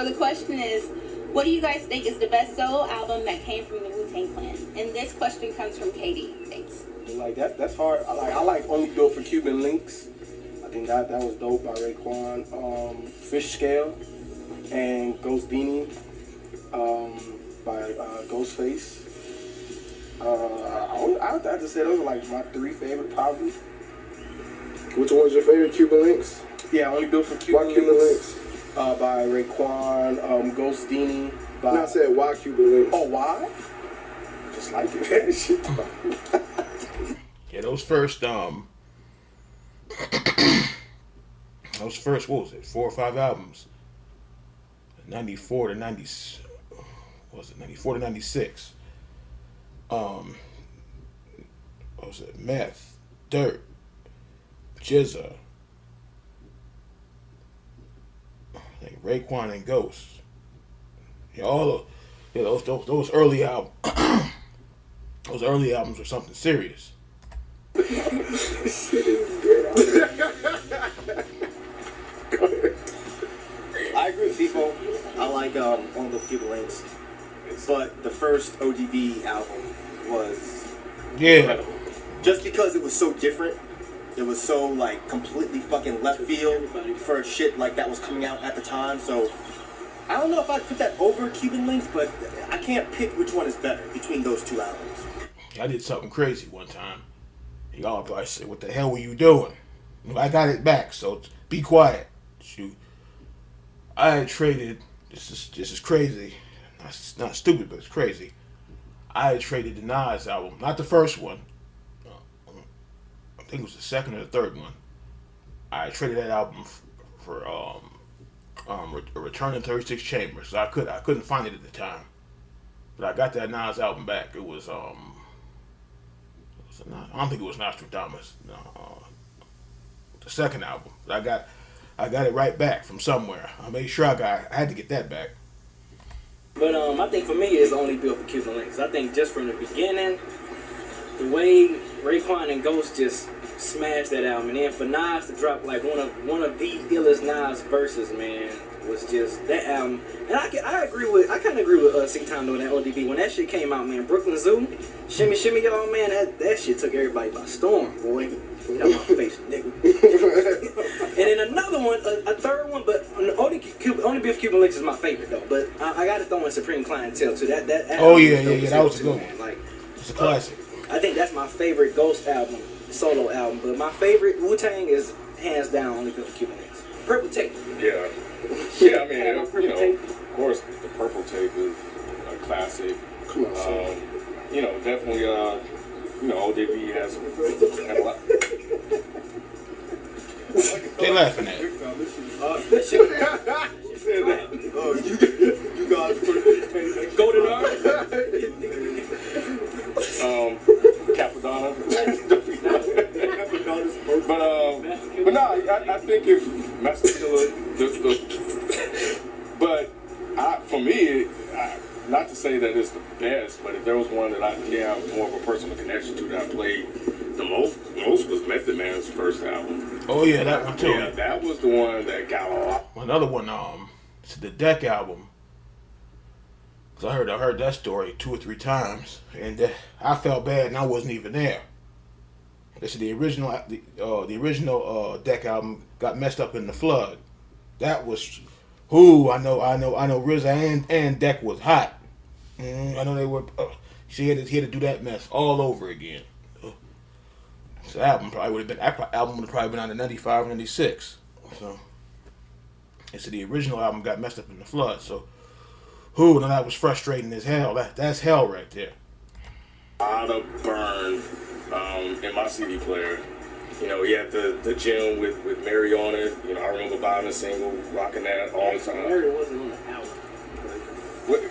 So the question is, what do you guys think is the best solo album that came from the Wu-Tang Clan? And this question comes from Katie. Thanks. Like that's hard. I like Only Built for Cuban Links. I think that was dope by Raekwon. Fish Scale and Ghost Beanie by Ghostface. I would have to say those are like my three favorite probably. Which one's your favorite? Cuban Links? Yeah, Only Built for Cuban Why Links. Cuban Links? By Raekwon. Ghost Beanie. By... I said why Cuban Links. Oh, why? Just like it, man. Shit. Yeah, those first what was it, 4 or 5 albums, 94 to 90, what was it, 94 to 96. What was it, Meth, Dirt, Jizza, I think Raekwon and Ghost. Yeah, those early albums, those early albums were something serious. I agree with FIFO. I like Only Built for Cuban Links, but the first ODB album was incredible. Just because it was so different. It was so like completely fucking left field for shit like that was coming out at the time. So I don't know if I'd put that over Cuban Links, but I can't pick which one is better between those two albums. I did something crazy one time. Y'all probably say, "What the hell were you doing?" I got it back, so be quiet. Shoot, I had traded. This is crazy. Not stupid, but it's crazy. I had traded the Nas album, not the first one. I think it was the second or the third one. I traded that album for a Return to 36 Chambers. So I couldn't find it at the time, but I got that Nas album back. It was I don't think it was Nostradamus. No, the second album. But I got it right back from somewhere. I made sure I had to get that back. But I think for me it's Only Built for Cuban Links. I think just from the beginning, the way Raekwon and Ghost just smashed that album, and then for Nas to drop like one of the illest Nas verses, man, was just that album. And I kind of agree with C-Time doing that ODB. When that shit came out, man, Brooklyn Zoo, Shimmy Shimmy Y'all, man, that shit took everybody by storm, boy. Get out my face, nigga. And then another one, a third one, but Only Built for Cuban Links is my favorite though. But I got to throw in Supreme Clientele too. That oh yeah, that was a good one. Like, it's a classic. I think that's my favorite Ghost album, solo album. But my favorite Wu-Tang is hands down Only Built for Cuban Links. Purple Tape. Yeah. Yeah, I mean, of course, the Purple Tape is a classic. Come on, Definitely, ODB has had a lot. They laughing at it. You said that. Oh, you guys put Golden Capadonna. But no, I think if Master Killer, for me, not to say that it's the best, but if there was one that I have more of a personal connection to that I played the most was Method Man's first album. Oh yeah, that one too. Yeah, that was the one that got a lot. Another one, it's the Deck album. Cause I heard that story 2 or 3 times, and I felt bad, and I wasn't even there. They said the original Deck album got messed up in the flood. That was, I know RZA and Deck was hot. I know they were. He had to do that mess all over again. So the album would have probably been on the 95, 96. So they said the original album got messed up in the flood. So now that was frustrating as hell. That's hell right there. A lot of burn in my CD player. He had the gym with Mary on it. I remember buying a single, rocking that all the time. Mary wasn't on the album. What?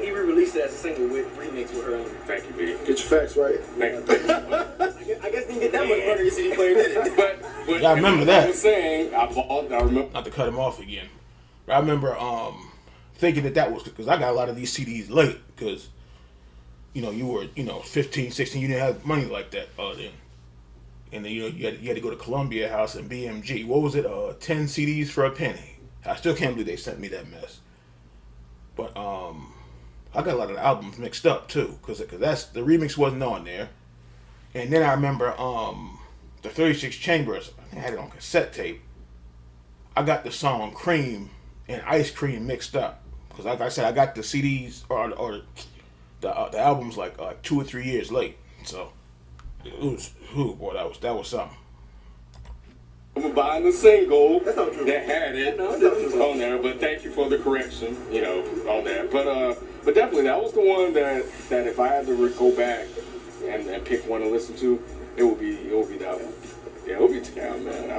He re-released it as a single with remix with her on it. Thank you, B. Get your facts right. Thank you. I guess didn't get that much money in your CD player, did it? But Yeah, I remember that. I was saying, I remember. Not to cut him off again, but I remember thinking that was because I got a lot of these CDs late because you were 15, 16, you didn't have money like that then. And then you had to go to Columbia House and BMG. What was it? 10 CDs for a penny. I still can't believe they sent me that mess. But I got a lot of the albums mixed up too, cause that's the remix wasn't on there. And then I remember the 36 Chambers. I think I had it on cassette tape. I got the song Cream and Ice Cream mixed up, cause like I said, I got the CDs or the albums like 2 or 3 years late. So it was, boy, that was something. I'm buying the single That's not true. that had it No, that's not true. on there, but thank you for the correction, on that. But definitely that was the one that if I had to go back and pick one to listen to, it would be that one. Yeah, it would be Tang, man.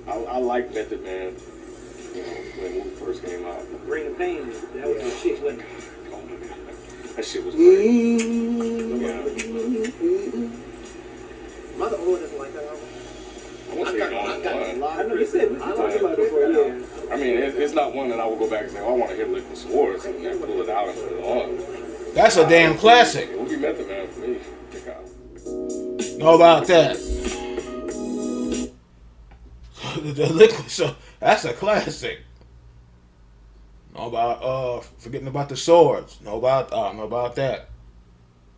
I like Method Man. When it first came out. Bring the pain. That was the shit, wasn't it? That shit was great. Yeah. Am I the oldest like that album? I won't say it's only one. I know you said we talked about it before, yeah. I mean, it's not one that I will go back and say, oh, I want to hear Liquid Swords and then pull it out and put it on. That's a damn classic. It would be Method Man for me. Check out. Know about that? The Liquid, so that's a classic. Know about forgetting about the Swords. Know about that.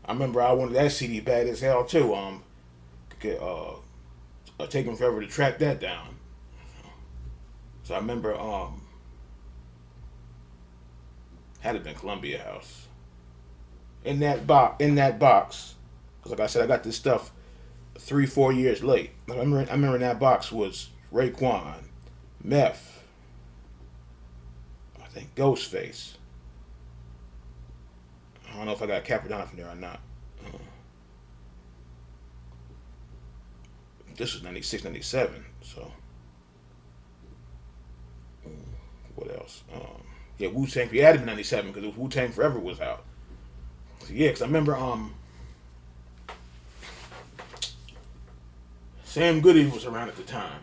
I remember I wanted that CD bad as hell too. Taking forever to track that down. So I remember had it been Columbia House. In that box, because like I said, I got this stuff 3-4 years late. I remember in that box was Raekwon, Meth, I think Ghostface. I don't know if I got Capricorn from there or not. This was 96, 97, so. What else? Yeah, Wu-Tang, it had to be 97 because Wu-Tang Forever was out. So yeah, because I remember Sam Goody was around at the time.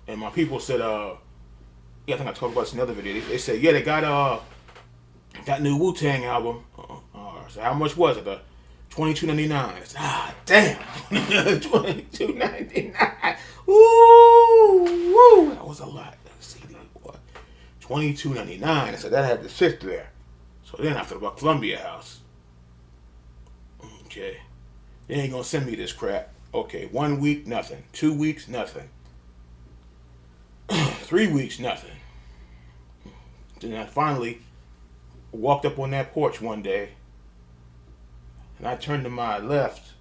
And my people said, yeah, I think I talked about this in another video. They said, yeah, they got new Wu-Tang album. So how much was it? $22.99. Damn. $22.99. Woo! That was a lot. That CD, boy. $22.99. I said that had to sit there. So then I thought about Columbia House. Okay. They ain't gonna send me this crap. Okay, 1 week, nothing. 2 weeks, nothing. 3 weeks, nothing. Then I finally walked up on that porch one day, and I turned to my left.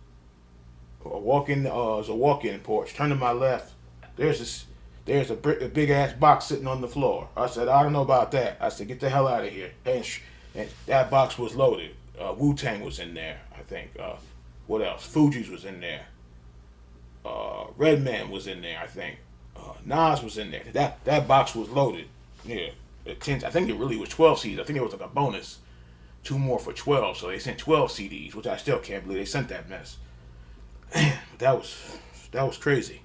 It was a walk-in porch. Turned to my left. There's a big ass box sitting on the floor. I said, I don't know about that. I said, get the hell out of here. And that box was loaded. Wu-Tang was in there, I think. What else? Fuji's was in there. Redman was in there, I think. Nas was in there. That box was loaded. Yeah. I think it really was 12 CDs. I think it was like a bonus. 2 more for 12. So they sent 12 CDs, which I still can't believe they sent that mess. But that was crazy.